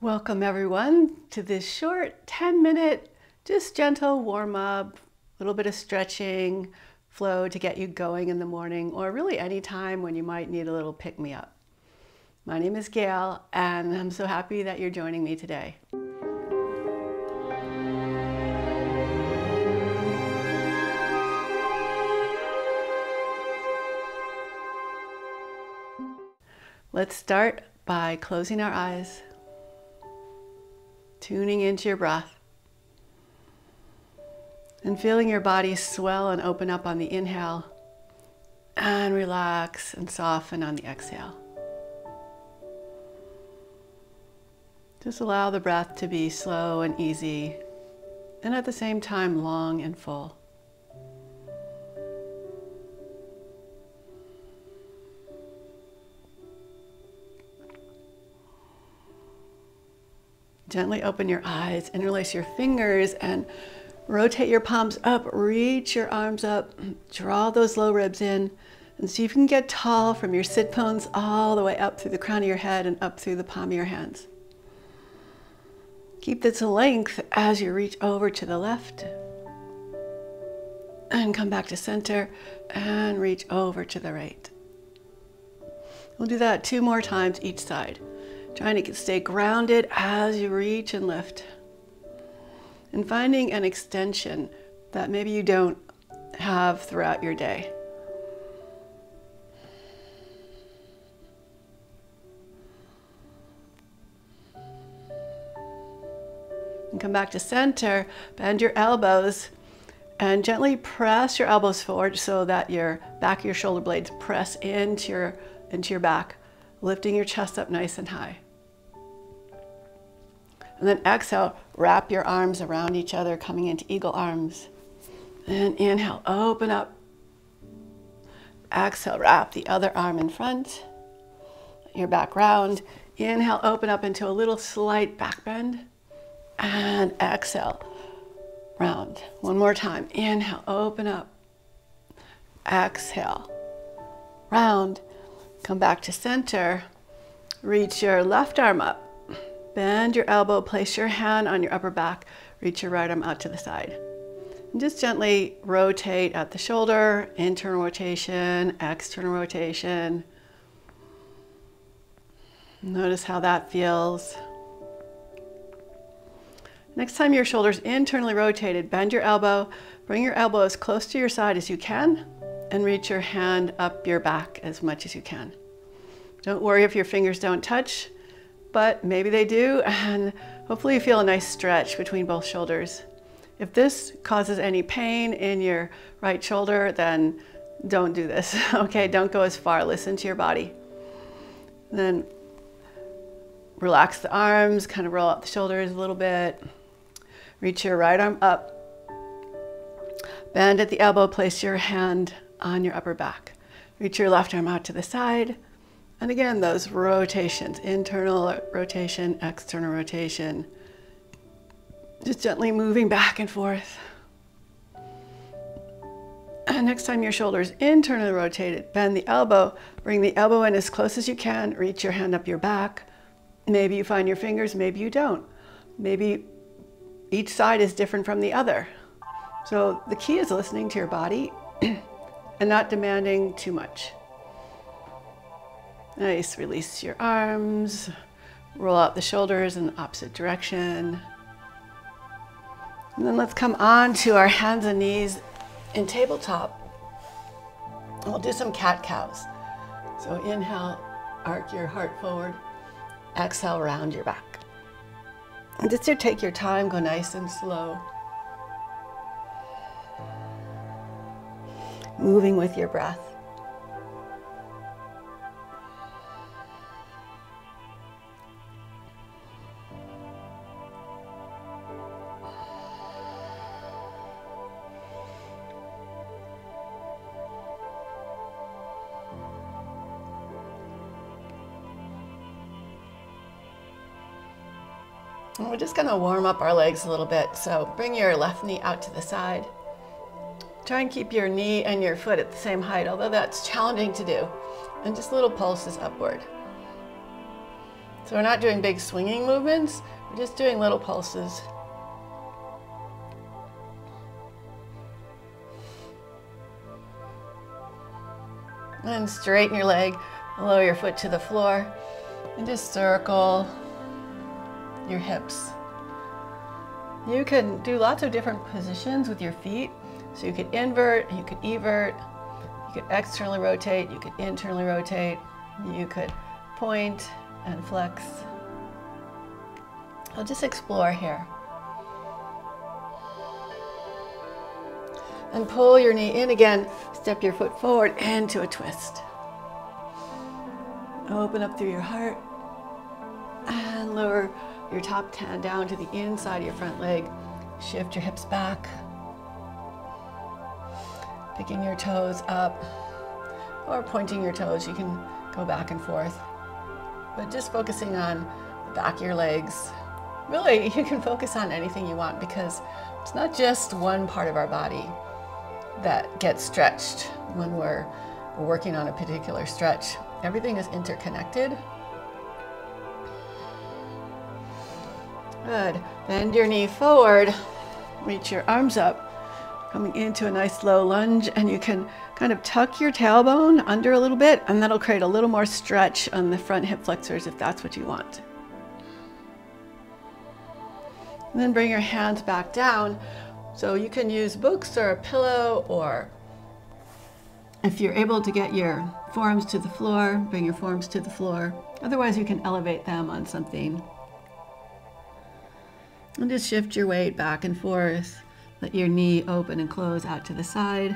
Welcome everyone to this short 10-minute, just gentle warm up, a little bit of stretching, flow to get you going in the morning or really any time when you might need a little pick-me-up. My name is Gayle and I'm so happy that you're joining me today. Let's start by closing our eyes. Tuning into your breath and feeling your body swell and open up on the inhale and relax and soften on the exhale. Just allow the breath to be slow and easy and at the same time long and full. Gently open your eyes, interlace your fingers and rotate your palms up, reach your arms up, draw those low ribs in and see if you can get tall from your sit bones all the way up through the crown of your head and up through the palm of your hands. Keep this length as you reach over to the left and come back to center and reach over to the right. We'll do that 2 more times each side. Trying to stay grounded as you reach and lift. And finding an extension that maybe you don't have throughout your day. And come back to center, bend your elbows, and gently press your elbows forward so that your back of your shoulder blades press into your back, lifting your chest up nice and high. And then exhale, wrap your arms around each other, coming into eagle arms. And inhale, open up. Exhale, wrap the other arm in front. Your back round. Inhale, open up into a little slight back bend. And exhale, round. One more time. Inhale, open up. Exhale, round. Come back to center. Reach your left arm up. Bend your elbow, place your hand on your upper back, reach your right arm out to the side. And just gently rotate at the shoulder, internal rotation, external rotation. Notice how that feels. Next time your shoulder's internally rotated, bend your elbow, bring your elbow as close to your side as you can, and reach your hand up your back as much as you can. Don't worry if your fingers don't touch, but maybe they do, and hopefully you feel a nice stretch between both shoulders. If this causes any pain in your right shoulder, then don't do this, okay? Don't go as far, listen to your body. Then relax the arms, kind of roll out the shoulders a little bit. Reach your right arm up. Bend at the elbow, place your hand on your upper back. Reach your left arm out to the side. And again, those rotations, internal rotation, external rotation, just gently moving back and forth. And next time your shoulder's internally rotated, bend the elbow, bring the elbow in as close as you can, reach your hand up your back. Maybe you find your fingers, maybe you don't. Maybe each side is different from the other. So the key is listening to your body and not demanding too much. Nice, release your arms, roll out the shoulders in the opposite direction. And then let's come on to our hands and knees in tabletop. We'll do some cat-cows. So inhale, arc your heart forward. Exhale, round your back. And just to take your time, go nice and slow. Moving with your breath. And we're just going to warm up our legs a little bit. So bring your left knee out to the side. Try and keep your knee and your foot at the same height, although that's challenging to do. And just little pulses upward. So we're not doing big swinging movements, we're just doing little pulses. And straighten your leg, lower your foot to the floor, and just circle your hips. You can do lots of different positions with your feet. So you could invert, you could evert, you could externally rotate, you could internally rotate, you could point and flex. I'll just explore here. And pull your knee in again, step your foot forward into a twist. Open up through your heart and lower your top hand down to the inside of your front leg. Shift your hips back. Picking your toes up or pointing your toes, you can go back and forth. But just focusing on the back of your legs. Really, you can focus on anything you want because it's not just one part of our body that gets stretched when we're working on a particular stretch. Everything is interconnected. Good. Bend your knee forward, reach your arms up, coming into a nice low lunge, and you can kind of tuck your tailbone under a little bit, and that'll create a little more stretch on the front hip flexors if that's what you want. And then bring your hands back down. So you can use books or a pillow, or if you're able to get your forearms to the floor, bring your forearms to the floor. Otherwise, you can elevate them on something. And just shift your weight back and forth. Let your knee open and close out to the side.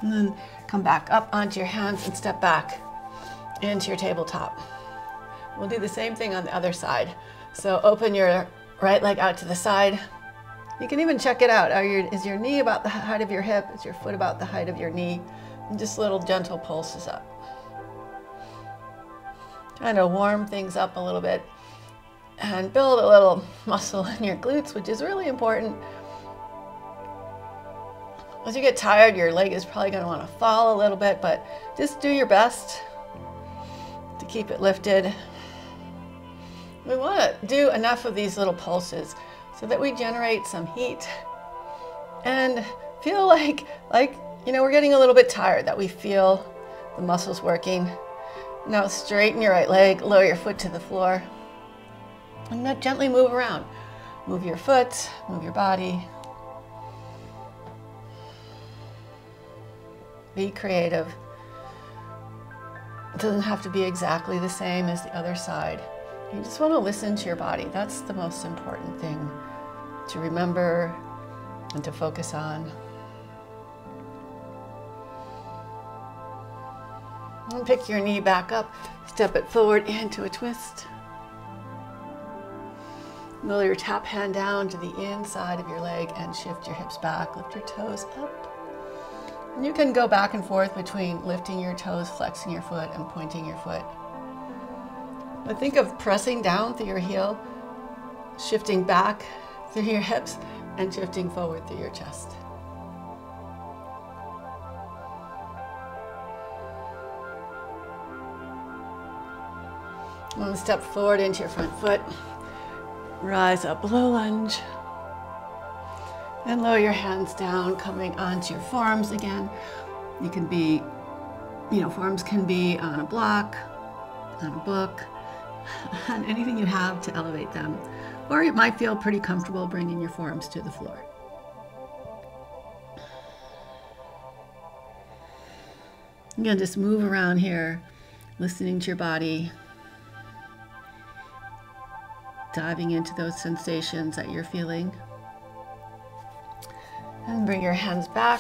And then come back up onto your hands and step back into your tabletop. We'll do the same thing on the other side. So open your right leg out to the side. You can even check it out. Is your knee about the height of your hip? Is your foot about the height of your knee? And just little gentle pulses up. Trying to warm things up a little bit and build a little muscle in your glutes, which is really important. As you get tired, your leg is probably going to want to fall a little bit, but just do your best to keep it lifted. We want to do enough of these little pulses so that we generate some heat and feel like we're getting a little bit tired, that we feel the muscles working. Now straighten your right leg, lower your foot to the floor, and then gently move around. Move your foot, move your body. Be creative. It doesn't have to be exactly the same as the other side. You just want to listen to your body. That's the most important thing to remember and to focus on. And pick your knee back up, step it forward into a twist. Lower your top hand down to the inside of your leg and shift your hips back. Lift your toes up. And you can go back and forth between lifting your toes, flexing your foot, and pointing your foot. But think of pressing down through your heel, shifting back through your hips, and shifting forward through your chest. And step forward into your front foot. Rise up, low lunge. And lower your hands down, coming onto your forearms again. You can be, forearms can be on a block, on a book, on anything you have to elevate them. Or you might feel pretty comfortable bringing your forearms to the floor. Again, just move around here, listening to your body, diving into those sensations that you're feeling. And bring your hands back,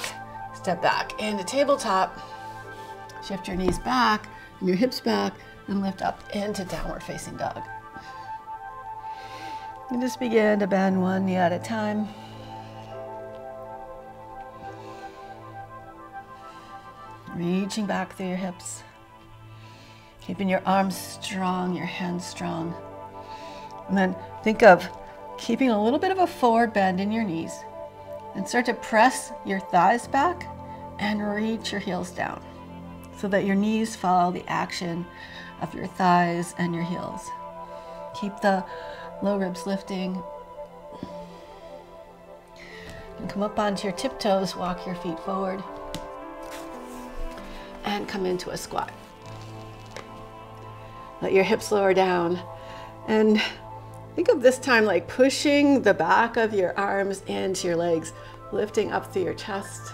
step back into tabletop, shift your knees back and your hips back, and lift up into downward facing dog. And just begin to bend one knee at a time. Reaching back through your hips, keeping your arms strong, your hands strong. And then think of keeping a little bit of a forward bend in your knees, and start to press your thighs back and reach your heels down. so that your knees follow the action of your thighs and your heels. Keep the low ribs lifting. And come up onto your tiptoes, walk your feet forward, and come into a squat. Let your hips lower down, and think of this time like pushing the back of your arms into your legs, lifting up through your chest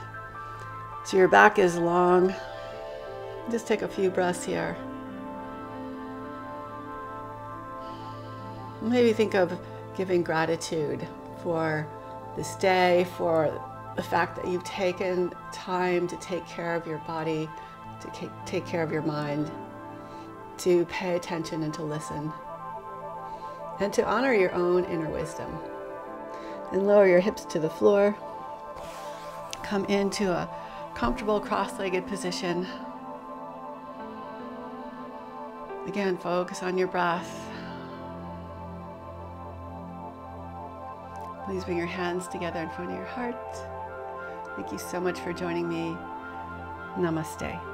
so your back is long. Just take a few breaths here. Maybe think of giving gratitude for this day, for the fact that you've taken time to take care of your body, to take care of your mind, to pay attention and to listen, and to honor your own inner wisdom. And lower your hips to the floor. Come into a comfortable cross-legged position. Again, focus on your breath. Please bring your hands together in front of your heart. Thank you so much for joining me. Namaste.